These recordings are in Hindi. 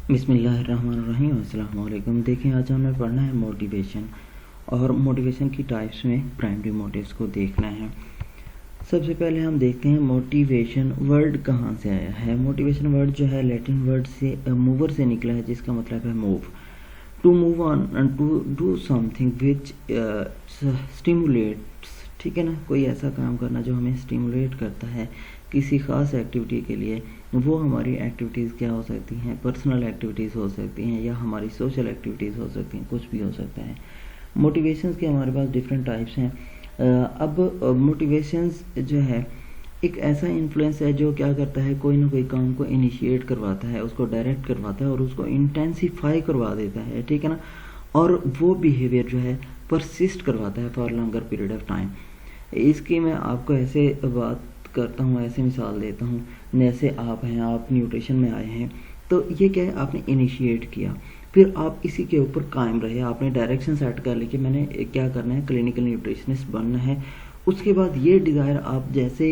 बिस्मिल्लाहिर्रहमानिर्रहीम अस्सलाम वालेकुम। देखिए, आज हमें पढ़ना है मोटिवेशन और मोटिवेशन की टाइप्स में प्राइमरी मोटिव्स को देखना है। सबसे पहले हम देखते हैं मोटिवेशन वर्ड कहाँ से आया है। मोटिवेशन वर्ड जो है लैटिन वर्ड से मूवर से निकला है, जिसका मतलब है move, to move on, to do something which stimulates. ठीक है ना, कोई ऐसा काम करना जो हमें स्टिमुलेट करता है किसी ख़ास एक्टिविटी के लिए। वो हमारी एक्टिविटीज़ क्या हो सकती हैं, पर्सनल एक्टिविटीज़ हो सकती हैं या हमारी सोशल एक्टिविटीज़ हो सकती हैं, कुछ भी हो सकता है। मोटिवेशंस के हमारे पास डिफरेंट टाइप्स हैं। अब मोटिवेशंस जो है एक ऐसा इन्फ्लुएंस है जो क्या करता है, कोई ना कोई काम को इनिशिएट करवाता है, उसको डायरेक्ट करवाता है और उसको इंटेंसिफाई करवा देता है। ठीक है ना, और वो बिहेवियर जो है परसिस्ट करवाता है for longer period of time. इसकी मैं आपको ऐसे बात करता हूँ, ऐसे मिसाल देता हूँ, जैसे आप हैं, आप न्यूट्रिशन में आए हैं, तो ये क्या है, आपने इनिशिएट किया, फिर आप इसी के ऊपर कायम रहे, आपने डायरेक्शन सेट कर ली कि मैंने क्या करना है, क्लिनिकल न्यूट्रिशनिस्ट बनना है। उसके बाद ये डिज़ायर आप जैसे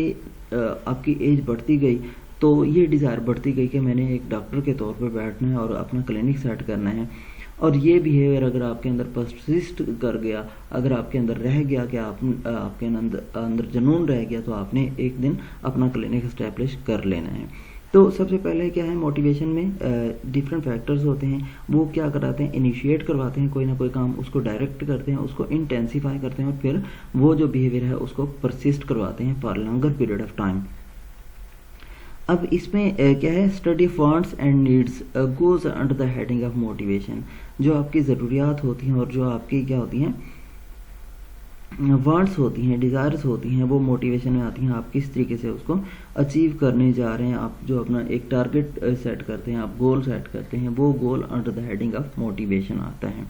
आपकी एज बढ़ती गई तो ये डिज़ायर बढ़ती गई कि मैंने एक डॉक्टर के तौर पर बैठना है और अपना क्लिनिक सेट करना है। और ये बिहेवियर अगर आपके अंदर परसिस्ट कर गया, अगर आपके अंदर रह गया कि आपके अंदर जुनून रह गया, तो आपने एक दिन अपना क्लिनिक इस्टेब्लिश कर लेना है। तो सबसे पहले क्या है, मोटिवेशन में डिफरेंट फैक्टर्स होते हैं। वो क्या कराते हैं, इनिशिएट करवाते हैं कोई ना कोई काम, उसको डायरेक्ट करते हैं, उसको इंटेंसिफाई करते हैं और फिर वो जो बिहेवियर है उसको परसिस्ट करवाते हैं for longer period of time. अब इसमें क्या है, study of wants and needs goes under the heading of motivation. जो आपकी ज़रूरियात होती हैं और जो आपकी क्या होती हैं, वांट्स होती हैं, डिज़ायर्स होती हैं, वो मोटिवेशन में आती हैं। आप किस तरीके से उसको अचीव करने जा रहे हैं, आप जो अपना एक टारगेट सेट करते हैं, आप गोल सेट करते हैं, वो goal under the heading of motivation आता है।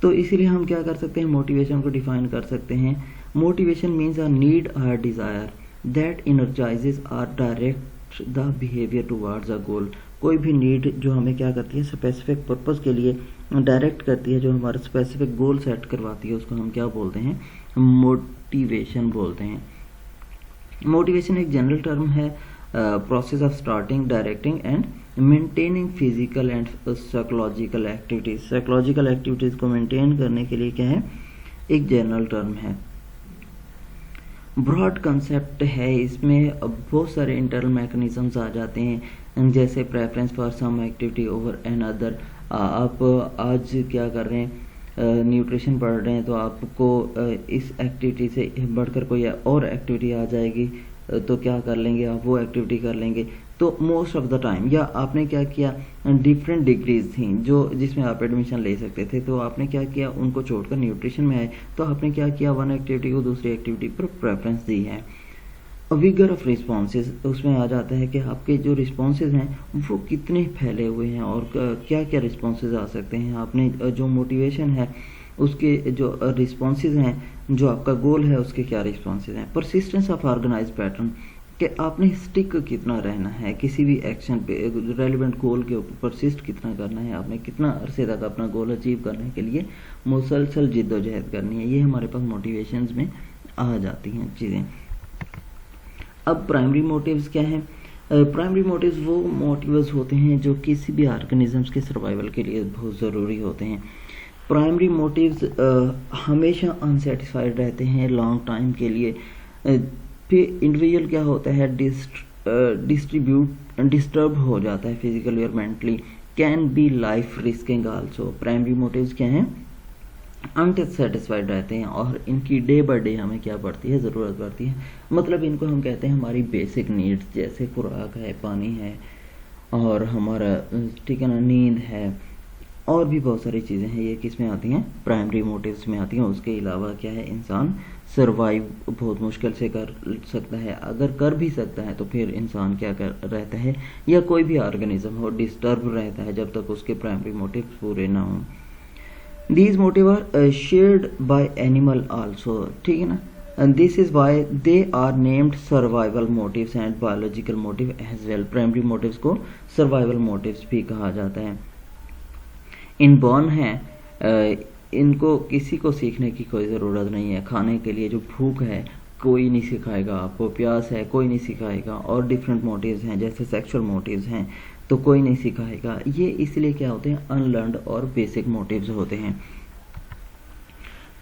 तो इसीलिए हम क्या कर सकते हैं, मोटिवेशन को डिफाइन कर सकते हैं। मोटिवेशन मीन्स अ नीड और desire that energizes or direct the behaviour towards a goal. कोई भी नीड जो हमें क्या करती है, स्पेसिफिक पर्पस के लिए डायरेक्ट करती है, जो हमारा स्पेसिफिक गोल सेट करवाती है, उसको हम क्या बोलते हैं, मोटिवेशन बोलते हैं। मोटिवेशन एक जनरल टर्म है, process of starting, directing and maintaining physical and psychological activities. Psychological activities को मेंटेन करने के लिए क्या है, एक जनरल टर्म है, ब्रॉड कंसेप्ट है। इसमें बहुत सारे इंटरनल मैकेनिज्म्स आ जाते हैं, जैसे preference for some activity over another. आप आज क्या कर रहे हैं, न्यूट्रिशन पढ़ रहे हैं, तो आपको इस एक्टिविटी से बढ़कर कोई और एक्टिविटी आ जाएगी तो क्या कर लेंगे, आप वो एक्टिविटी कर लेंगे। तो मोस्ट ऑफ द टाइम, या आपने क्या किया, डिफरेंट डिग्रीज थी जो जिसमें आप एडमिशन ले सकते थे, तो आपने क्या किया, उनको छोड़कर न्यूट्रिशन में आए, तो आपने क्या किया, वन एक्टिविटी को दूसरी एक्टिविटी पर प्रेफरेंस दी है। विगर ऑफ रिस्पॉन्सेज, उसमें आ जाता है कि आपके जो रिस्पॉन्सेज हैं वो कितने फैले हुए हैं और क्या क्या रिस्पॉन्सेज आ सकते हैं। आपने जो मोटिवेशन है उसके जो रिस्पॉन्सेज हैं, जो आपका गोल है उसके क्या रिस्पॉन्सेज हैं। परसिस्टेंस ऑफ ऑर्गेनाइज पैटर्न, कि आपने स्टिक कितना रहना है किसी भी एक्शन पे, रेलिवेंट गोल के ऊपर परसिस्ट कितना करना है, आपने कितना अरसे तक अपना गोल अचीव करने के लिए मुसलसल जिद्दोजहद करनी है। ये हमारे पास मोटिवेशंस में आ जाती हैं चीज़ें। अब प्राइमरी मोटिव्स क्या हैं, प्राइमरी मोटिव्स वो मोटिव्स होते हैं जो किसी भी ऑर्गेनिजम्स के सर्वाइवल के लिए बहुत ज़रूरी होते हैं। प्राइमरी मोटिव्स हमेशा अनसेटिस्फाइड रहते हैं लॉन्ग टाइम के लिए। फिर इंडिविजुअल क्या होता है, डिस्टर्ब हो जाता है फिजिकली और mentally, can be life risking also. Primary motives क्या हैं, अनसेटिस्फाइड रहते हैं और इनकी डे बाय डे हमें क्या बढ़ती है, ज़रूरत बढ़ती है। मतलब इनको हम कहते हैं हमारी बेसिक नीड्स, जैसे खुराक है, पानी है और हमारा ठीक है ना, नींद है, और भी बहुत सारी चीज़ें हैं। ये किस में आती हैं, प्राइमरी मोटिव्स में आती हैं। उसके अलावा क्या है, इंसान सरवाइव बहुत मुश्किल से कर सकता है, अगर कर भी सकता है तो फिर इंसान क्या कर रहता है, या कोई भी ऑर्गेनिज्म हो, डिस्टर्ब रहता है जब तक उसके प्राइमरी मोटिव्स पूरे ना हों। These motives are shared by animal also, ठीक है ना, and this is why they are named survival motives and biological motive as well. Primary motives को survival motives भी कहा जाता है। इनबॉर्न है, इनको किसी को सीखने की कोई ज़रूरत नहीं है। खाने के लिए जो भूख है कोई नहीं सिखाएगा आपको, प्यास है कोई नहीं सिखाएगा, और डिफरेंट मोटिव्स हैं जैसे सेक्सुअल मोटिव्स हैं, तो कोई नहीं सिखाएगा। ये इसलिए क्या होते हैं, अनलर्नड और बेसिक मोटिव्स होते हैं।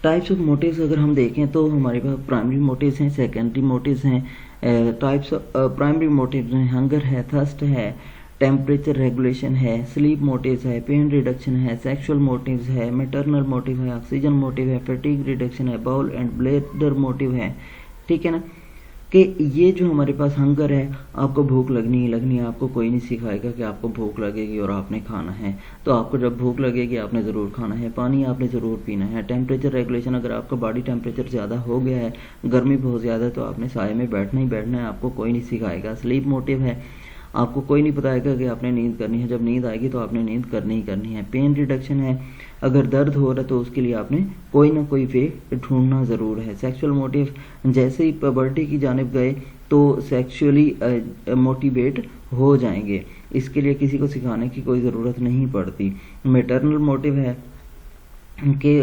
टाइप्स ऑफ मोटिव्स अगर हम देखें तो हमारे पास प्राइमरी मोटिव्स हैं, सेकेंडरी मोटिव्स हैं। टाइप्स ऑफ प्राइमरी मोटिव्स में हंगर है, थर्स्ट है, टेम्परेचर रेगुलेशन है, स्लीप मोटिव्स है, पेन रिडक्शन है, सेक्सुअल मोटिव्स है, मैटरनल मोटिव है, ऑक्सीजन मोटिव है, फैटीग रिडक्शन है, बाउल एंड ब्लैडर मोटिव है। ठीक है ना, कि ये जो हमारे पास हंगर है, आपको भूख लगनी ही लगनी है, आपको कोई नहीं सिखाएगा कि आपको भूख लगेगी और आपने खाना है। तो आपको जब भूख लगेगी आपने ज़रूर खाना है, पानी आपने ज़रूर पीना है। टेम्परेचर रेगुलेशन, अगर आपका बॉडी टेम्परेचर ज़्यादा हो गया है, गर्मी बहुत ज़्यादा है, तो आपने साए में बैठना ही बैठना है, आपको कोई नहीं सिखाएगा। स्लीप मोटिव है, आपको कोई नहीं बताएगा कि आपने नींद करनी है, जब नींद आएगी तो आपने नींद करनी ही करनी है। पेन रिडक्शन है, अगर दर्द हो रहा है तो उसके लिए आपने कोई ना कोई वे ढूंढना ज़रूर है। सेक्सुअल मोटिव, जैसे ही पबर्टी की जानिब गए तो सेक्सुअली मोटिवेट हो जाएंगे, इसके लिए किसी को सिखाने की कोई ज़रूरत नहीं पड़ती। मैटरनल मोटिव है कि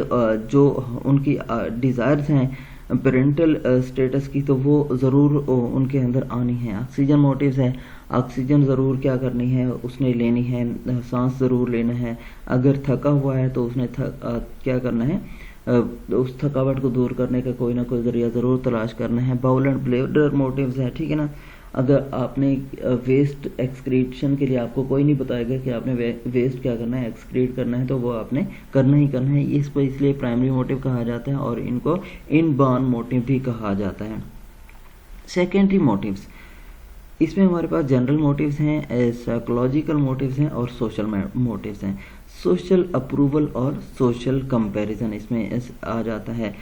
जो उनकी डिज़ायर्स हैं पेरेंटल स्टेटस की, तो वो ज़रूर उनके अंदर आनी है। ऑक्सीजन मोटिव्स है, ऑक्सीजन ज़रूर क्या करनी है, उसने लेनी है, सांस ज़रूर लेना है। अगर थका हुआ है तो उसने क्या करना है, उस थकावट को दूर करने का कोई ना कोई ज़रिया ज़रूर तलाश करना है। बाउल एंड ब्लैडर मोटिव्स है, ठीक है ना, अगर आपने वेस्ट एक्सक्रीशन के लिए आपको कोई नहीं बताएगा कि आपने वेस्ट क्या करना है, एक्सक्रीट करना है, तो वो आपने करना ही करना है। इसको इसलिए प्राइमरी मोटिव कहा जाता है और इनको इनबॉर्न मोटिव भी कहा जाता है। सेकेंडरी मोटिव्स, इसमें हमारे पास जनरल मोटिव्स हैं, साइकोलॉजिकल मोटिव्स हैं और सोशल मोटिव्स हैं। सोशल अप्रूवल और सोशल कंपैरिजन इसमें आ जाता है।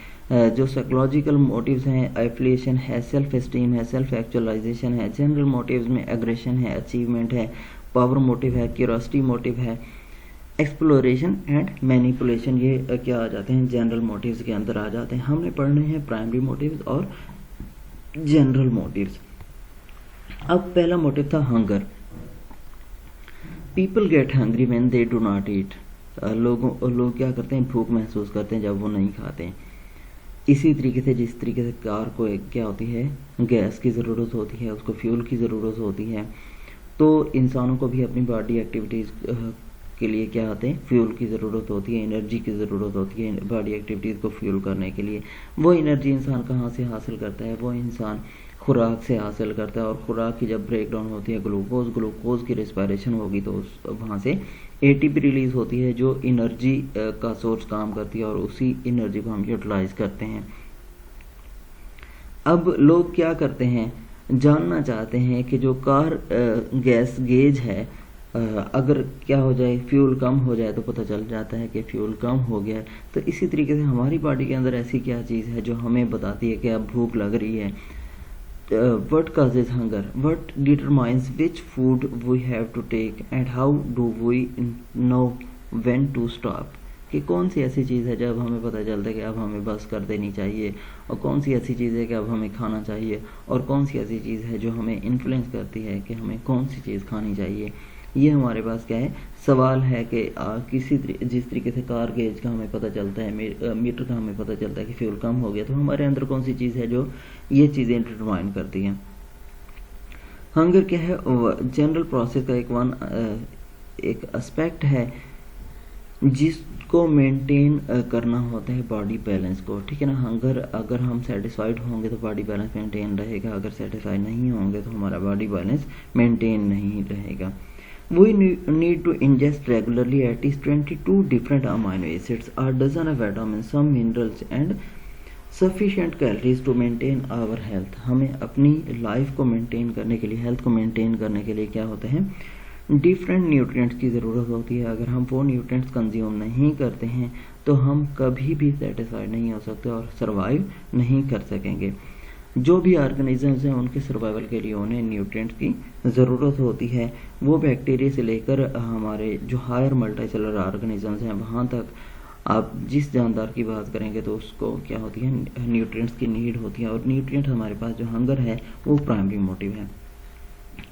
जो साइकोलॉजिकल मोटिव्स हैं, एफिलिएशन है, सेल्फ एस्टीम है, सेल्फ एक्चुअलाइजेशन है। जनरल मोटिव्स में एग्रेशन है, अचीवमेंट है, पावर मोटिव है, क्यूरियोसिटी मोटिव है, एक्सप्लोरेशन एंड मैनिपुलेशन, ये क्या आ जाते हैं, जनरल मोटिव्स के अंदर आ जाते हैं। हमने पढ़ने हैं प्राइमरी मोटिव्स और जनरल मोटिव्स। अब पहला मोटिव था hunger. People get hungry when they do not eat. लोग क्या करते हैं, भूख महसूस करते हैं जब वो नहीं खाते हैं। इसी तरीके से जिस तरीके से कार को क्या होती है, गैस की ज़रूरत होती है, उसको फ्यूल की ज़रूरत होती है, तो इंसानों को भी अपनी बॉडी एक्टिविटीज़ के लिए क्या आते हैं, फ्यूल की ज़रूरत होती है, एनर्जी की ज़रूरत होती है बॉडी एक्टिविटीज़ को फ्यूल करने के लिए। वो एनर्जी इंसान कहाँ से हासिल करता है, वो इंसान खुराक से हासिल करता है। और खुराक की जब ब्रेक डाउन होती है, ग्लूकोज की रिस्पायरेशन होगी तो वहाँ से एटीपी रिलीज होती है जो एनर्जी का सोर्स काम करती है और उसी एनर्जी को हम यूटिलाइज करते हैं। अब लोग क्या करते हैं, जानना चाहते हैं कि जो कार गैस गेज है, अगर क्या हो जाए, फ्यूल कम हो जाए तो पता चल जाता है कि फ्यूल कम हो गया है। तो इसी तरीके से हमारी बॉडी के अंदर ऐसी क्या चीज़ है जो हमें बताती है कि अब भूख लग रही है। What causes hunger? What determines which food we have to take and how do we know when to stop? कि कौन सी ऐसी चीज़ है जब हमें पता चलता है कि अब हमें बस कर देनी चाहिए, और कौन सी ऐसी चीज़ है कि अब हमें खाना चाहिए, और कौन सी ऐसी चीज़ है जो हमें इन्फ्लुएंस करती है कि हमें कौन सी चीज़ खानी चाहिए। ये हमारे पास क्या है, सवाल है कि जिस तरीके से कार गेज का हमें पता चलता है, मीटर का हमें पता चलता है कि फ्यूल कम हो गया, तो हमारे अंदर कौन सी चीज़ है जो ये चीज़ें डिटरमाइन करती हैं। हंगर क्या है, जनरल प्रोसेस का एक एस्पेक्ट है जिसको मेंटेन करना होता है बॉडी बैलेंस को, ठीक है ना। हंगर, अगर हम सेटिस्फाइड होंगे तो बॉडी बैलेंस मेंटेन रहेगा, अगर सेटिस्फाइड नहीं होंगे तो हमारा बॉडी बैलेंस मेंटेन नहीं रहेगा। We need to ingest regularly at least 22 different amino acids, a dozen of vitamins, some minerals and sufficient calories to maintain our health। हमें अपनी लाइफ को मेंटेन करने के लिए, हेल्थ को मेंटेन करने के लिए क्या होते हैं, डिफरेंट न्यूट्रिएंट्स की ज़रूरत होती है। अगर हम वो न्यूट्रिएंट्स कंज्यूम नहीं करते हैं तो हम कभी भी सेटिस्फाइड नहीं हो सकते और सर्वाइव नहीं कर सकेंगे। जो भी ऑर्गेनिजम्स हैं उनके सर्वाइवल के लिए उन्हें न्यूट्रिएंट्स की ज़रूरत होती है। वो बैक्टीरिया से लेकर हमारे जो हायर मल्टीसेलुलर ऑर्गेनिजम्स हैं वहाँ तक आप जिस जानदार की बात करेंगे तो उसको क्या होती है, न्यूट्रिएंट्स की नीड होती है। और न्यूट्रिएंट हमारे पास जो हंगर है वो प्राइमरी मोटिव है।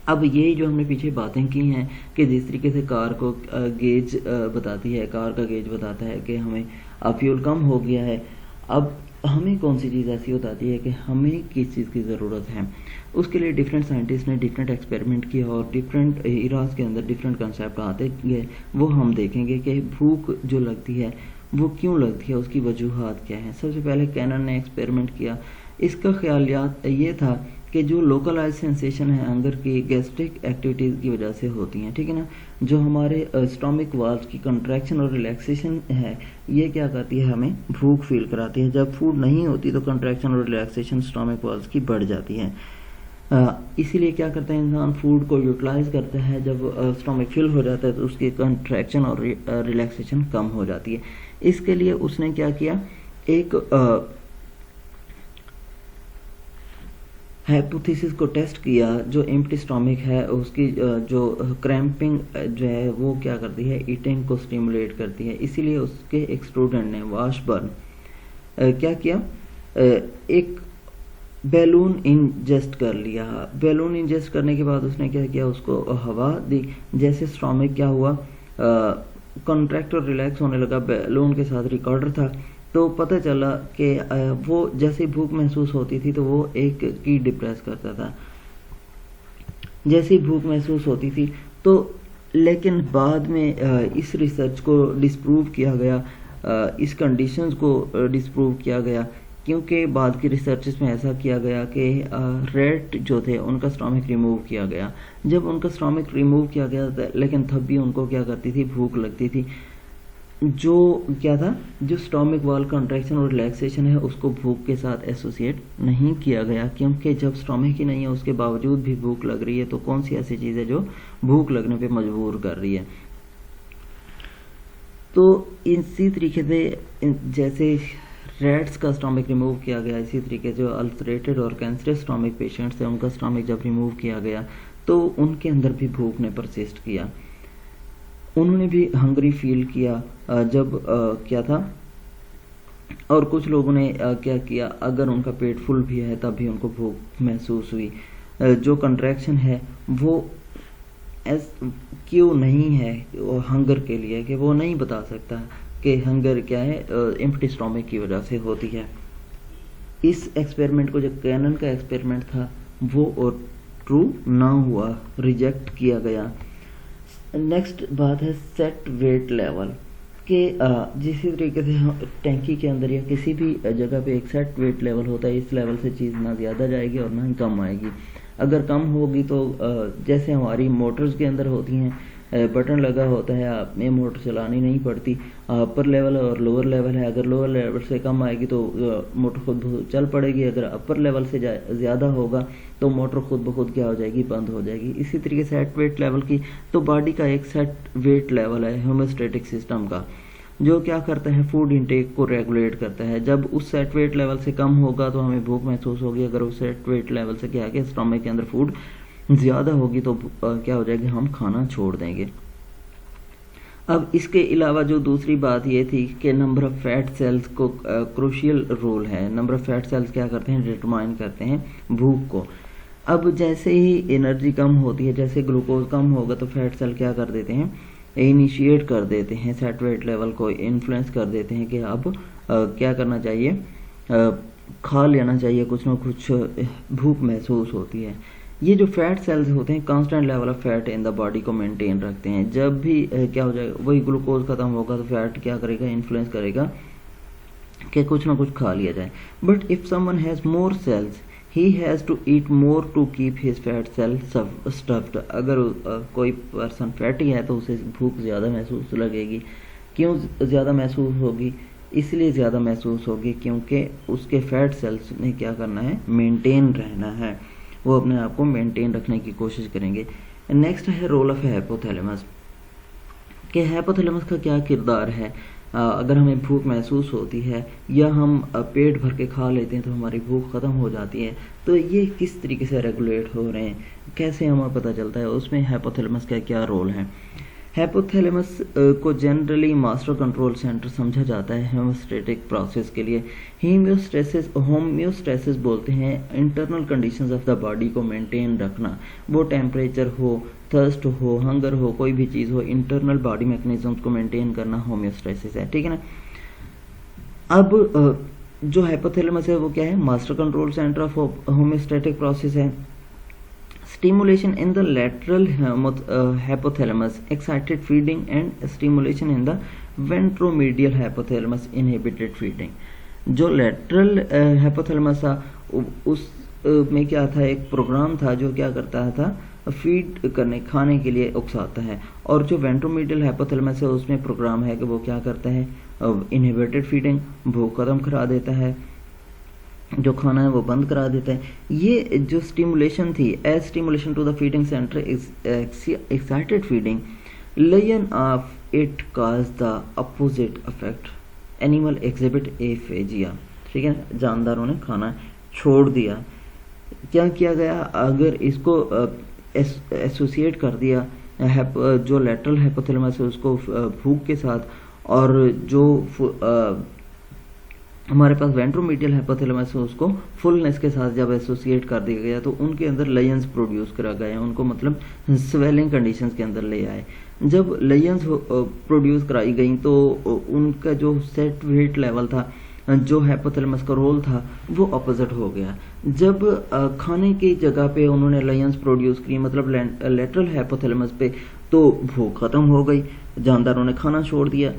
अब ये जो हमने पीछे बातें की हैं कि जिस तरीके से कार को गेज बताती है, कार का गेज बताता है कि हमें अब फ्यूल कम हो गया है। अब हमें कौन सी चीज़ ऐसी बताती है कि हमें किस चीज़ की ज़रूरत है। उसके लिए डिफरेंट साइंटिस्ट ने डिफरेंट एक्सपेरिमेंट किया और डिफरेंट इराज के अंदर डिफरेंट कंसेप्ट आते गए। वो हम देखेंगे कि भूख जो लगती है वो क्यों लगती है, उसकी वजूहात क्या है। सबसे पहले कैनन ने एक्सपेरिमेंट किया। इसका ख्याल ये था कि जो लोकलाइज सेंसेशन है हंगर की गैस्ट्रिक एक्टिविटीज़ की वजह से होती हैं, ठीक है ना। जो हमारे स्टोमिक वाल्व की कंट्रैक्शन और रिलैक्सेशन है, ये क्या करती है, हमें भूख फील कराती है। जब फूड नहीं होती तो कंट्रैक्शन और रिलैक्सेशन स्टोमिक वाल्व की बढ़ जाती है। इसीलिए क्या करता है इंसान, फूड को यूटिलाइज करता है। जब स्टोमिक फिल हो जाता है तो उसकी कंट्रैक्शन और रिलैक्सेशन कम हो जाती है। इसके लिए उसने क्या किया, एक हाइपोथेसिस को टेस्ट किया। जो एम्प्टी स्टोमिक है उसकी जो क्रैम्पिंग जो है वो क्या करती है, ईटिंग को स्टिमुलेट करती है। इसीलिए उसके एक स्टूडेंट ने वॉशबर्न क्या किया, एक बैलून इंजेस्ट कर लिया। बैलून इंजेस्ट करने के बाद उसने क्या किया, उसको हवा दी। जैसे स्टोमिक क्या हुआ, कॉन्ट्रैक्ट और रिलैक्स होने लगा। बैलून के साथ रिकॉर्डर था, तो पता चला कि वो जैसे भूख महसूस होती थी तो वो एक की डिप्रेस करता था, जैसे भूख महसूस होती थी तो। लेकिन बाद में इस रिसर्च को डिस्प्रूव किया गया, इस कंडीशंस को डिस्प्रूव किया गया, क्योंकि बाद की रिसर्चेस में ऐसा किया गया कि रेट जो थे उनका स्टोमिक रिमूव किया गया। जब उनका स्टोमिक रिमूव किया गया लेकिन तब भी उनको क्या करती थी, भूख लगती थी। जो क्या था, जो स्टोमिक वाल कंट्रैक्शन और रिलैक्सेशन है उसको भूख के साथ एसोसिएट नहीं किया गया, क्योंकि जब स्टोमिक ही नहीं है उसके बावजूद भी भूख लग रही है तो कौन सी ऐसी चीज़ है जो भूख लगने पे मजबूर कर रही है। तो इसी तरीके से जैसे रैट्स का स्टोमिक रिमूव किया गया, इसी तरीके जो अल्सरेटेड और कैंसरस स्टोमिक पेशेंट्स थे उनका स्टोमिक जब रिमूव किया गया तो उनके अंदर भी भूख ने परसिस्ट किया, उन्होंने भी हंग्री फील किया। जब क्या था, और कुछ लोगों ने क्या किया, अगर उनका पेट फुल भी है तब भी उनको भूख महसूस हुई। जो कंट्रैक्शन है वो क्यों नहीं है हंगर के लिए, कि वो नहीं बता सकता कि हंगर क्या है, एम्प्टी स्टोमिक की वजह से होती है। इस एक्सपेरिमेंट को, जो कैनन का एक्सपेरिमेंट था वो और ट्रू ना हुआ, रिजेक्ट किया गया। नेक्स्ट बात है सेट वेट लेवल के। जिस तरीके से टैंकी के अंदर या किसी भी जगह पे एक सेट वेट लेवल होता है, इस लेवल से चीज़ ना ज़्यादा जाएगी और ना ही कम आएगी। अगर कम होगी तो जैसे हमारी मोटर्स के अंदर होती हैं, बटन लगा होता है, आपने मोटर चलानी नहीं पड़ती। अपर लेवल और लोअर लेवल है, अगर लोअर लेवल से कम आएगी तो मोटर खुद चल पड़ेगी, अगर अपर लेवल से ज़्यादा होगा तो मोटर खुद ब खुद क्या हो जाएगी, बंद हो जाएगी। इसी तरीके से सेट वेट लेवल की, तो बॉडी का एक सेट वेट लेवल है होम्योस्टैटिक सिस्टम का, जो क्या करता है, फूड इंटेक को रेगुलेट करता है। जब उस सेट वेट लेवल से कम होगा तो हमें भूख महसूस होगी, अगर उस सेट वेट लेवल से क्या है, स्टमक के अंदर फूड ज़्यादा होगी तो क्या हो जाएगी, हम खाना छोड़ देंगे। अब इसके अलावा जो दूसरी बात ये थी कि नंबर ऑफ फैट सेल्स को क्रूशियल रोल है। नंबर ऑफ फैट सेल्स क्या करते हैं, डिटरमाइन करते हैं भूख को। अब जैसे ही एनर्जी कम होती है, जैसे ग्लूकोज कम होगा तो फैट सेल क्या कर देते हैं, इनिशिएट कर देते हैं, सेट वेट लेवल को इन्फ्लुएंस कर देते हैं कि अब क्या करना चाहिए, खा लेना चाहिए, कुछ ना कुछ भूख महसूस होती है। ये जो फैट सेल्स होते हैं constant level of fat in the body को मेंटेन रखते हैं। जब भी क्या हो जाएगा, वही ग्लूकोज खत्म होगा तो फैट क्या करेगा, इन्फ्लुएंस करेगा कि कुछ ना कुछ खा लिया जाए। But if someone has more cells he has to eat more to keep his fat cell stuffed. अगर कोई पर्सन फैटी है तो उसे भूख ज़्यादा महसूस लगेगी। क्यों ज़्यादा महसूस होगी, इसलिए ज़्यादा महसूस होगी क्योंकि उसके फैट सेल्स ने क्या करना है, मेंटेन रहना है, वो अपने आप को मेंटेन रखने की कोशिश करेंगे। नेक्स्ट है रोल ऑफ हाइपोथैलेमस, कि हाइपोथैलेमस का क्या किरदार है। अगर हमें भूख महसूस होती है या हम पेट भर के खा लेते हैं तो हमारी भूख ख़त्म हो जाती है, तो ये किस तरीके से रेगुलेट हो रहे हैं, कैसे हमें पता चलता है, उसमें हाइपोथैलेमस का क्या रोल है। हाइपोथैलेमस को जनरली मास्टर कंट्रोल सेंटर समझा जाता है होम्योस्टैटिक प्रोसेस के लिए। होम्योस्टैसिस बोलते हैं internal conditions of the body को मेंटेन रखना। वो टेम्परेचर हो, थर्स्ट हो, हंगर हो, कोई भी चीज़ हो, इंटरनल बॉडी मैकेनिज्म्स को मेंटेन करना होम्योस्टैसिस है, ठीक है ना। अब जो हाइपोथैलेमस है वो क्या है, master control centre of homeostatic process है। Stimulation in the lateral hypothalamus excited feeding and stimulation in the ventromedial hypothalamus inhibited feeding। जो लेटरल हाइपोथैलेमस था उस में क्या था, एक प्रोग्राम था जो क्या करता था, फीड करने खाने के लिए उकसाता है। और जो वेंट्रोमीडियल हाइपोथैलेमस है उसमें प्रोग्राम है कि वो क्या करता है, इनहिबिटेड फीडिंग, भूख खत्म करा देता है, जो खाना है वो बंद करा देता है। ये जो स्टिमुलेशन थी, as stimulation to the feeding centre excited feeding lesion of it cause the opposite effect, animal exhibit aphagia. ठीक है, जानदारों ने खाना छोड़ दिया। क्या किया गया, अगर इसको एसोसिएट कर दिया जो लेटरल हाइपोथैलेमस है उसको भूख के साथ, और जो हमारे पास वेंट्रोमीडियल हाइपोथैलेमस है उसको फुलनेस के साथ जब एसोसिएट कर दिया गया तो उनके अंदर लेयंस प्रोड्यूस करा गया, उनको मतलब स्वेलिंग कंडीशंस के अंदर ले आए। जब लेयंस प्रोड्यूस कराई गई तो उनका जो सेट वेट लेवल था, जो हाइपोथैलेमस का रोल था, वो अपोजिट हो गया। जब खाने की जगह पे उन्होंने लेयंस प्रोड्यूस की, मतलब लेटरल हाइपोथैलेमस पे, तो भूख खत्म हो गई, जानदारों ने खाना छोड़ दिया।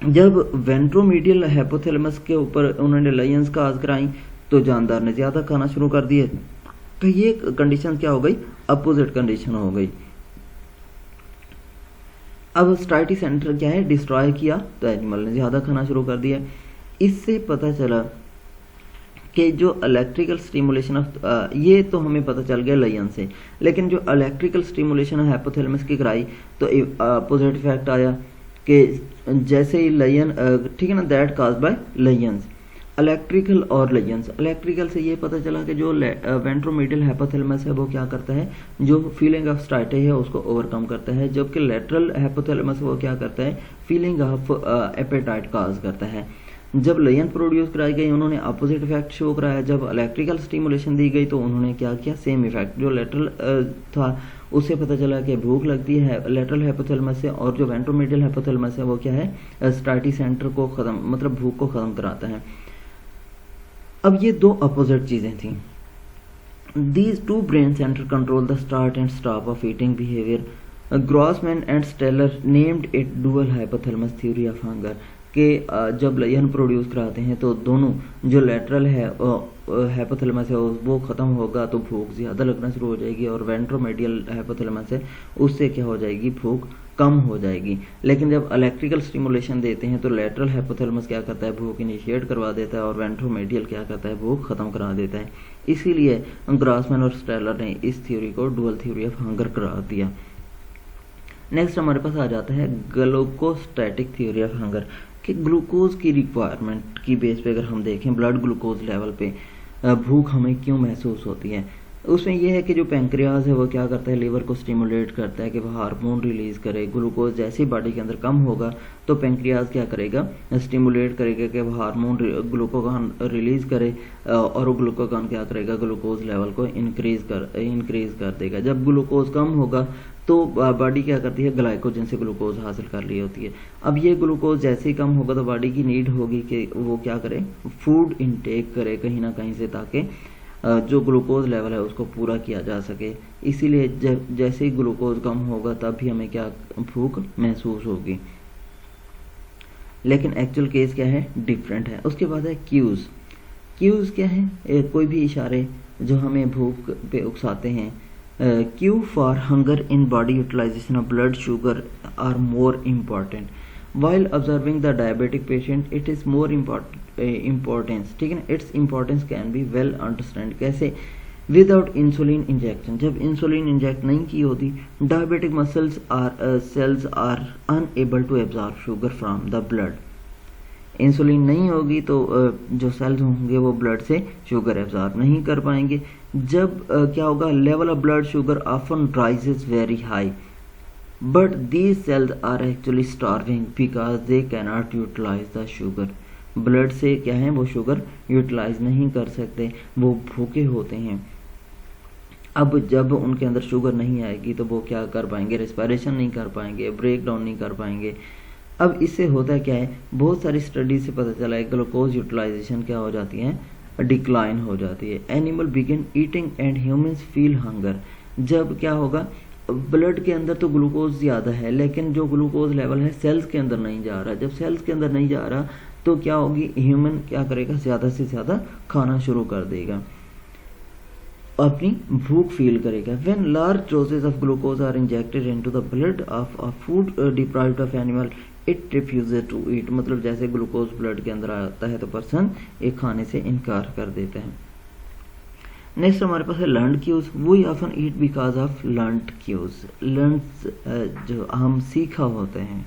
जब वेंट्रोमीडियल हाइपोथैलेमस के ऊपर उन्होंने लेयंस काज कराई तो जानदार ने ज्यादा खाना शुरू कर दिए। तो ये कंडीशन क्या हो गई, अपोजिट कंडीशन हो गई। अब स्टाइटी सेंटर क्या है, डिस्ट्रॉय किया तो एनिमल ने ज्यादा खाना शुरू कर दिया। इससे पता चला कि जो इलेक्ट्रिकल स्टिमुलेशन ऑफ ये तो हमें पता चल गया लेयन से, लेकिन जो इलेक्ट्रिकल स्टिमुलेशन हाइपोथैलेमस की कराई तो अपोजिट इफेक्ट आया कि जैसे ही लेयन, ठीक है ना, दैट काज बाय लेयंस। इलेक्ट्रिकल और लेयंस, इलेक्ट्रिकल से ये पता चला कि जो वेंट्रोमीडियल हाइपोथैलेमस है वो क्या करता है, जो फीलिंग ऑफ स्टाइटी है उसको ओवरकम करता है, जबकि लेटरल हाइपोथैलेमस वो क्या करता है, फीलिंग ऑफ एपेटाइट काज करता है। जब लेयन प्रोड्यूस कराई गई उन्होंने अपोजिट इफेक्ट शो कराया, जब इलेक्ट्रिकल स्टिमुलेशन दी गई तो उन्होंने क्या किया, सेम इफेक्ट। जो लेटरल था उससे पता चला कि भूख लगती है लेटरल हाइपोथैलेमस से, और जो वेंट्रोमीडियल हाइपोथैलेमस है वो क्या है, स्टाइटी सेंटर को खत्म, मतलब भूख को खत्म कराता है। अब ये दो अपोजिट चीजें थी। These two brain center control the start and stop of eating behaviour. Grossman and Stellar named it dual hypothalamus theory of hunger, कि जब लेयन प्रोड्यूस कराते हैं तो दोनों, जो लेटरल है हाइपोथैलेमस है वो खत्म होगा तो भूख ज़्यादा लगना शुरू हो जाएगी, और वेंट्रोमीडियल हाइपोथैलेमस है उससे क्या हो जाएगी, भूख कम हो जाएगी। लेकिन जब इलेक्ट्रिकल स्टिमुलेशन देते हैं तो लेटरल हाइपोथैलेमस क्या करता है, भूख इनिशिएट करवा देता है, और वेंट्रोमीडियल क्या करता है, भूख खत्म करा देता है। इसीलिए ग्रासमैन और स्टेलर ने इस थ्योरी को डुअल थ्योरी ऑफ हंगर करार दिया। नेक्स्ट हमारे पास आ जाता है ग्लूकोस्टैटिक थ्योरी ऑफ हंगर, कि ग्लूकोज की रिक्वायरमेंट की बेस पे अगर हम देखें ब्लड ग्लूकोज लेवल पे भूख हमें क्यों महसूस होती है। उसमें यह है कि जो पैंक्रियाज है वो क्या करता है, लीवर को स्टिमुलेट करता है कि वह हार्मोन रिलीज करे। ग्लूकोज जैसे ही बॉडी के अंदर कम होगा तो पैंक्रियाज क्या करेगा, स्टिमुलेट करेगा कि वह हार्मोन ग्लूकोगॉन रिलीज करे, और वो ग्लूकोगॉन क्या करेगा, ग्लूकोज लेवल को इंक्रीज कर देगा। जब ग्लूकोज कम होगा तो बॉडी क्या करती है, ग्लाइकोजन से ग्लूकोज हासिल कर ली होती है। अब ये ग्लूकोज जैसे ही कम होगा तो बॉडी की नीड होगी कि वो क्या करे, फूड इनटेक करे कहीं ना कहीं से, ताकि जो ग्लूकोज लेवल है उसको पूरा किया जा सके। इसीलिए जैसे ही ग्लूकोज कम होगा तब भी हमें क्या, भूख महसूस होगी। लेकिन एक्चुअल केस क्या है, डिफरेंट है। उसके बाद है क्यूज। क्यूज क्या है, कोई भी इशारे जो हमें भूख पे उकसाते हैं। Cue for hunger in body utilization of blood sugar are more important while observing the diabetic patient it is more importance, ठीक है ना, its importance can be well understand। कैसे, without insulin injection, जब इंसुलिन इंजेक्ट नहीं की होती diabetic muscles are cells are unable to absorb sugar from the blood। Insulin नहीं होगी तो जो सेल्स होंगे वो ब्लड से शुगर एब्जॉर्ब नहीं कर पाएंगे। जब क्या होगा, level of blood sugar often rises very high, but these cells are actually starving because they cannot utilize the sugar। Blood से क्या है, वो शुगर यूटिलाइज नहीं कर सकते, वो भूखे होते हैं। अब जब उनके अंदर शुगर नहीं आएगी तो वो क्या कर पाएंगे, रेस्पिरेशन नहीं कर पाएंगे, ब्रेक डाउन नहीं कर पाएंगे। अब इससे होता क्या है, बहुत सारी स्टडी से पता चला है ग्लूकोज यूटिलाइजेशन क्या हो जाती है, डिक्लाइन हो जाती है। Animal begin eating and humans feel hunger. जब क्या होगा, ब्लड के अंदर तो ग्लूकोज ज़्यादा है, लेकिन जो ग्लूकोज लेवल है सेल्स के अंदर नहीं जा रहा। जब सेल्स के अंदर नहीं जा रहा तो क्या होगी, ह्यूमन क्या करेगा, ज़्यादा से ज़्यादा खाना शुरू कर देगा, अपनी भूख फील करेगा। When large doses of glucose are injected into the blood of a food deprived of animal it refuses to eat. मतलब जैसे ग्लूकोज ब्लड के अंदर आता है तो पर्सन एक खाने से इनकार कर देता है। नेक्स्ट हमारे पास है learned cues. We often eat because of learned cues. Learn जो हम सीखा होते हैं।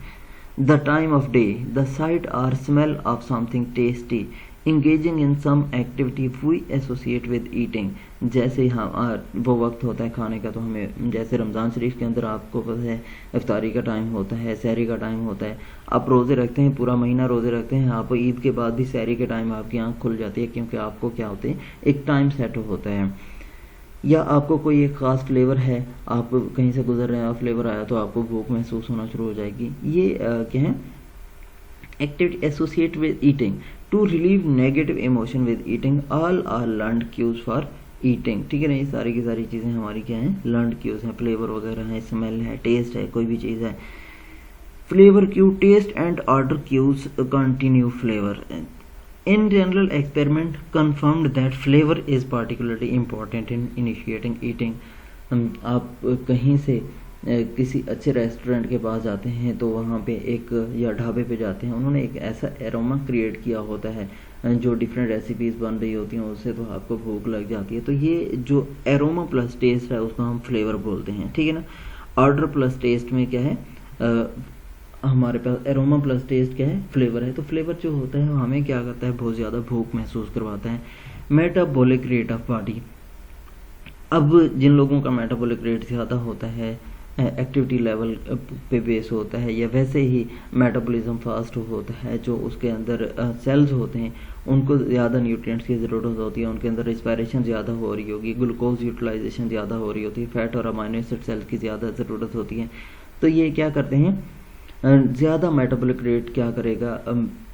The time of day, the sight और smell of something tasty, engaging in some activity we associate with eating. जैसे हम वो वक्त होता है खाने का, तो हमें जैसे रमज़ान शरीफ के अंदर आपको पता है इफ्तारी का टाइम होता है, सहरी का टाइम होता है। आप रोज़े रखते हैं, पूरा महीना रोज़े रखते हैं, आप ईद के बाद भी सहरी के टाइम आपकी आँख खुल जाती है, क्योंकि आपको क्या होते हैं, एक टाइम सेट होता है। या आपको कोई एक ख़ास फ्लेवर है, आप कहीं से गुजर रहे हैं, फ्लेवर आया तो आपको भूख महसूस होना शुरू हो जाएगी। ये क्या है, activity associate with eating to relieve negative emotion with eating, all are learned cues for eating. ठीक है ना, ये सारी की सारी चीज़ें हमारी क्या हैं, लर्नड क्यूज हैं। फ्लेवर वगैरह है, स्मेल है, टेस्ट है, कोई भी चीज़ है। Flavour cue, taste and order cues continue flavour. In general, experiment confirmed that flavor is particularly important in initiating eating. आप कहीं से किसी अच्छे रेस्टोरेंट के पास जाते हैं तो वहाँ पे एक या ढाबे पे जाते हैं, उन्होंने एक ऐसा एरोमा क्रिएट किया होता है जो डिफरेंट रेसिपीज़ बन रही होती हैं, उससे तो आपको भूख लग जाती है। तो ये जो एरोमा प्लस टेस्ट है उसको हम फ्लेवर बोलते हैं। ठीक है ना। ऑर्डर प्लस टेस्ट में क्या है, हमारे पास एरोमा प्लस टेस्ट क्या है, फ्लेवर है। तो फ्लेवर जो होता है हमें क्या करता है, बहुत ज़्यादा भूख महसूस करवाता है। Metabolic rate of body. अब जिन लोगों का मेटाबॉलिक रेट ज़्यादा होता है, एक्टिविटी लेवल पे बेस होता है, या वैसे ही मेटाबॉलिज्म फास्ट होता है, जो उसके अंदर सेल्स होते हैं उनको ज़्यादा न्यूट्रिएंट्स की ज़रूरत होती है, उनके अंदर रिस्पायरेशन ज़्यादा हो रही होगी, ग्लूकोज यूटिलाइजेशन ज़्यादा हो रही होती है, फैट और अमाइनो एसिड सेल्स की ज़्यादा ज़रूरत होती है। तो ये क्या करते हैं, ज़्यादा मेटाबॉलिक रेट क्या करेगा,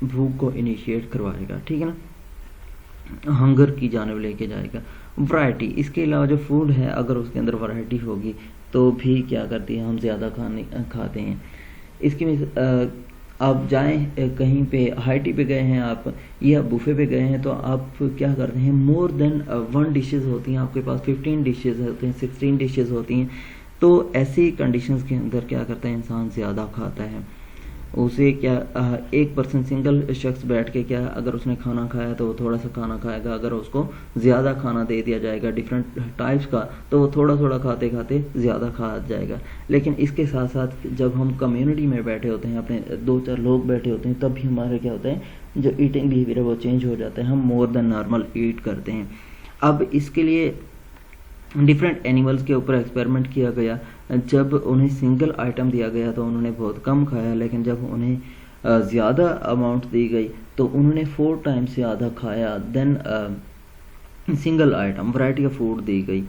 भूख को इनिशिएट करवाएगा। ठीक है ना, हंगर की जानिब लेके जाएगा। वैरायटी, इसके अलावा जो फूड है अगर उसके अंदर वैरायटी होगी तो भी क्या करती है, हम ज़्यादा खाते हैं। इसकी आप जाएं कहीं पे हाई टी पे गए हैं आप, या बुफे पे गए हैं, तो आप क्या करते हैं, मोर देन 1 डिशेज़ होती हैं आपके पास, 15 डिशेज़ होते हैं, 16 डिशेज़ होती हैं। तो ऐसी कंडीशंस के अंदर क्या करता है, इंसान ज़्यादा खाता है। उसे क्या एक पर्सन सिंगल शख्स बैठ के क्या, अगर उसने खाना खाया तो वो थोड़ा सा खाना खाएगा, अगर उसको ज़्यादा खाना दे दिया जाएगा डिफरेंट टाइप्स का तो वो थोड़ा थोड़ा खाते खाते ज़्यादा खा जाएगा। लेकिन इसके साथ साथ जब हम कम्युनिटी में बैठे होते हैं, अपने 2-4 लोग बैठे होते हैं, तब भी हमारे क्या होता है, जो ईटिंग बिहेवियर है वो चेंज हो जाता है, हम मोर देन नॉर्मल ईट करते हैं। अब इसके लिए डिफरेंट एनिमल्स के ऊपर एक्सपेरिमेंट किया गया। जब उन्हें सिंगल आइटम दिया गया तो उन्होंने बहुत कम खाया, लेकिन जब उन्हें ज़्यादा अमाउंट दी गई तो उन्होंने 4 टाइम्स ज़्यादा खाया then single item, variety of food दी गई।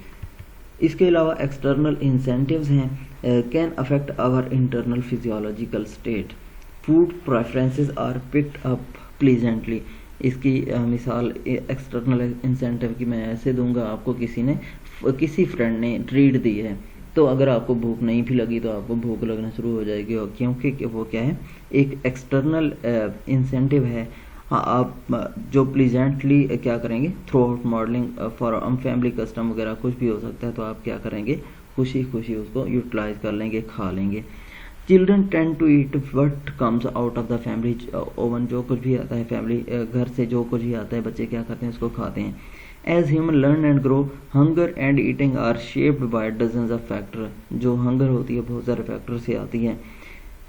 इसके अलावा एक्सटर्नल इंसेंटिव्स हैं, can affect our internal physiological state. Food preferences are picked up pleasantly. इसकी मिसाल एक्सटर्नल इंसेंटिव की मैं ऐसे दूंगा, आपको किसी फ्रेंड ने ट्रीट दी है, तो अगर आपको भूख नहीं भी लगी तो आपको भूख लगना शुरू हो जाएगी, और क्योंकि वो क्या है, एक एक्सटर्नल इंसेंटिव है। हाँ, आप जो प्लीजेंटली क्या करेंगे, through out modelling for family custom वगैरह कुछ भी हो सकता है, तो आप क्या करेंगे, खुशी खुशी उसको यूटिलाइज कर लेंगे, खा लेंगे। Children tend to eat what comes out of the family oven. जो कुछ भी आता है फैमिली घर से, जो कुछ भी आता है बच्चे क्या करते हैं, उसको खाते हैं। As human learn and grow, hunger and eating are shaped by dozens of factor. जो हंगर होती है बहुत सारे फैक्टर से आती है।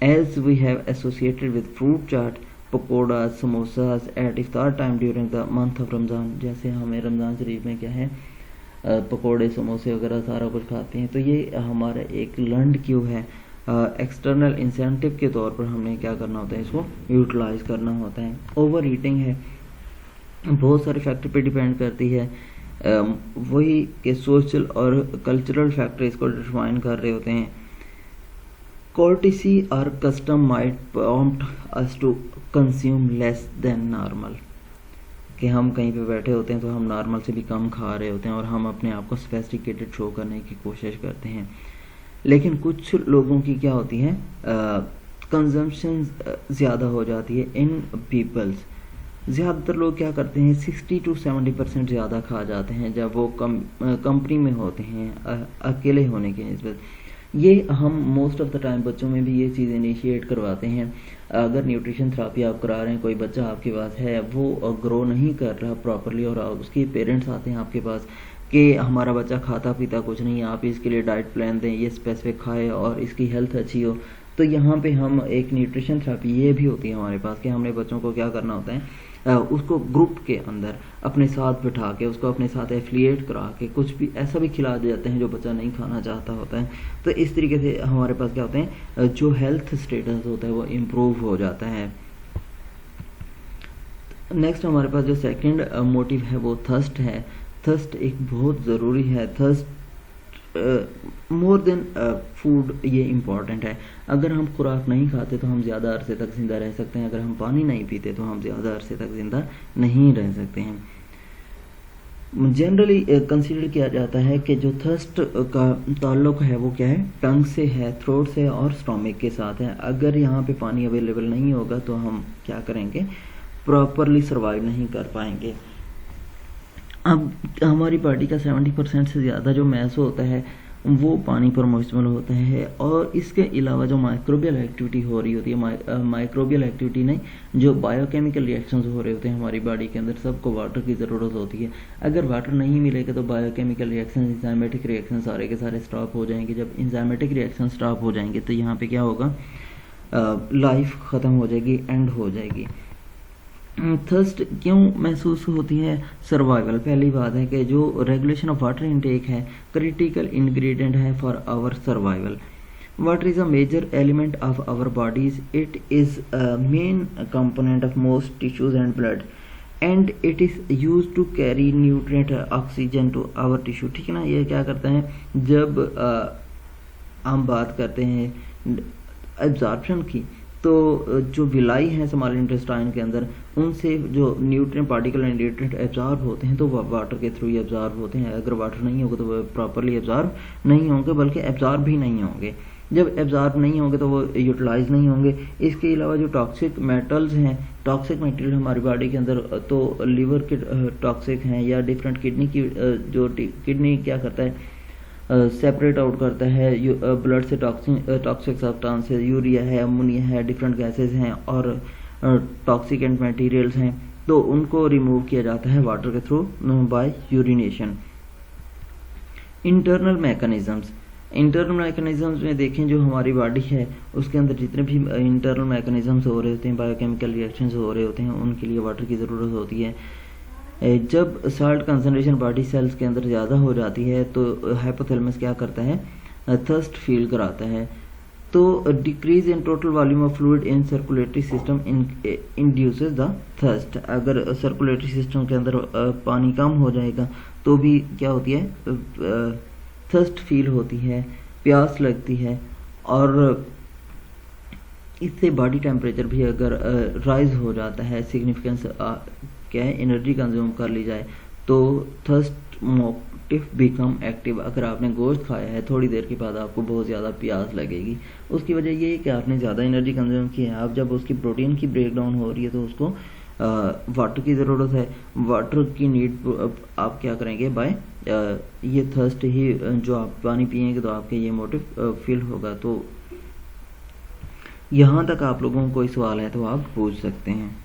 As we have associated with fruit chaat, pakora, samosas at iftar time during the month of Ramzan. जैसे हमें रमज़ान शरीफ में क्या है, पकौड़े समोसे वगैरह सारा कुछ खाते हैं, तो ये हमारा एक लर्नड क्यू है। एक्सटर्नल इंसेंटिव के तौर पर हमने क्या करना होता है, इसको यूटिलाइज करना होता है। ओवर ईटिंग है, बहुत सारे फैक्टर पे डिपेंड करती है, वही के सोशल और कल्चरल फैक्टर इसको डिफाइन कर रहे होते हैं। courtesy or custom might prompt us to consume less than normal, कि हम कहीं पे बैठे होते हैं तो हम नॉर्मल से भी कम खा रहे होते हैं और हम अपने आप को सोफिस्टिकेटेड शो करने की कोशिश करते हैं। लेकिन कुछ लोगों की क्या होती है, कंजम्पशन ज़्यादा हो जाती है इन पीपल्स। ज़्यादातर लोग क्या करते हैं, 60 to 70% ज़्यादा खा जाते हैं जब वो कंपनी में होते हैं, अकेले होने की निस्बत। ये हम मोस्ट ऑफ द टाइम बच्चों में भी ये चीज़ इनिशिएट करवाते हैं। अगर न्यूट्रिशन थेरेपी आप करा रहे हैं, कोई बच्चा आपके पास है वो ग्रो नहीं कर रहा प्रॉपरली और उसके पेरेंट्स आते हैं आपके पास कि हमारा बच्चा खाता पीता कुछ नहीं है, आप इसके लिए डाइट प्लान दें, ये स्पेसिफिक खाए और इसकी हेल्थ अच्छी हो, तो यहाँ पे हम एक न्यूट्रिशन थेरेपी ये भी होती है हमारे पास कि हमने बच्चों को क्या करना होता है, उसको ग्रुप के अंदर अपने साथ बिठा के उसको अपने साथ एफिलिएट करा के कुछ भी ऐसा भी खिला देते हैं जो बच्चा नहीं खाना चाहता होता है। तो इस तरीके से हमारे पास क्या होते हैं, जो हेल्थ स्टेटस होता है वो इम्प्रूव हो जाता है। नेक्स्ट हमारे पास जो सेकंड मोटिव है वो थर्स्ट है। थर्स्ट एक बहुत ज़रूरी है। थर्स्ट मोर देन फूड ये इम्पॉर्टेंट है। अगर हम खुराक नहीं खाते तो हम ज़्यादा अरसे तक ज़िंदा रह सकते हैं, अगर हम पानी नहीं पीते तो हम ज़्यादा अरसे तक ज़िंदा नहीं रह सकते हैं। जनरली कंसीडर किया जाता है कि जो थर्स्ट का ताल्लुक है वो क्या है, टंग से है, थ्रोट से और स्टोमक के साथ है। अगर यहाँ पे पानी अवेलेबल नहीं होगा तो हम क्या करेंगे, प्रॉपरली सर्वाइव नहीं कर पाएंगे। अब हमारी बॉडी का 70% से ज़्यादा जो मैस होता है वो पानी पर मुश्तमिल होता है और इसके अलावा जो माइक्रोबियल एक्टिविटी हो रही होती है, माइक्रोबियल एक्टिविटी नहीं, जो बायोकेमिकल रिएक्शंस हो रहे होते हैं हमारी बॉडी के अंदर, सबको वाटर की ज़रूरत होती है। अगर वाटर नहीं मिलेगा तो बायोकेमिकल रिएक्शन, इंजाइमेटिक रिएक्शन सारे के सारे स्टॉप हो जाएंगे। जब इंजाइमेटिक रिएक्शन स्टॉप हो जाएंगे तो यहाँ पे क्या होगा, लाइफ ख़त्म हो जाएगी, एंड हो जाएगी। थर्स्ट क्यों महसूस होती है, सर्वाइवल। पहली बात है कि जो रेगुलेशन ऑफ वाटर इनटेक है क्रिटिकल इंग्रेडिएंट है for our survival. Water is a major element of our bodies, it is main component of most tissues and blood and it is use to carry nutrient oxygen to our tissue. ठीक है ना, ये क्या करता है, जब हम बात करते हैं एब्जॉर्प्शन की, तो जो विलाई है स्मॉल इंटेस्टाइन के अंदर, उनसे जो nutrient particle and nutrient absorb होते हैं तो वो वाटर के थ्रू ही एब्जॉर्ब होते हैं। अगर वाटर नहीं होगा तो वो प्रॉपरली एब्जॉर्ब नहीं होंगे, बल्कि एब्जॉर्ब भी नहीं होंगे। जब एब्जॉर्ब नहीं होंगे तो वो यूटिलाइज नहीं होंगे। इसके अलावा जो टॉक्सिक मेटल्स हैं, टॉक्सिक मटेरियल हमारी बॉडी के अंदर, तो लिवर के टॉक्सिक हैं या डिफरेंट किडनी की, जो किडनी क्या करता है, सेपरेट आउट करता है ब्लड से टॉक्सिक सब्सटेंसेस, यूरिया है, अमोनिया है, डिफरेंट गैसेस हैं और टॉक्सिक एंड मटेरियल्स हैं, तो उनको रिमूव किया जाता है वाटर के through by urination. Internal mechanisms, internal mechanisms में देखें जो हमारी बॉडी है उसके अंदर जितने भी इंटरनल मैकेनिज्म्स हो रहे होते हैं, बायोकेमिकल रिएक्शंस हो रहे होते हैं, उनके लिए वाटर की ज़रूरत होती है। जब साल्ट कंसनट्रेशन बॉडी सेल्स के अंदर ज़्यादा हो जाती है तो हाइपोथैलेमस क्या करता है, थर्स्ट फील कराता है। तो decrease in total volume of fluid in circulatory system induces the thirst. अगर सर्कुलेटरी सिस्टम के अंदर पानी कम हो जाएगा तो भी क्या होती है, थर्स्ट फील होती है, प्यास लगती है और इससे बॉडी टेम्परेचर भी अगर राइज हो जाता है, सिग्निफिकेंस क्या है, एनर्जी कंज्यूम कर ली जाए तो थर्स्ट मोटिव बिकम एक्टिव। अगर आपने गोश्त खाया है थोड़ी देर के बाद आपको बहुत ज़्यादा प्यास लगेगी, उसकी वजह ये है कि आपने ज़्यादा एनर्जी कंज्यूम की है। आप जब उसकी प्रोटीन की ब्रेकडाउन हो रही है तो उसको वाटर की ज़रूरत है। वाटर की नीड आप क्या करेंगे, बाय ये थर्स्ट ही, जो आप पानी पिएंगे तो आपके ये मोटिव फील होगा। तो यहाँ तक आप लोगों को कोई सवाल है तो आप पूछ सकते हैं।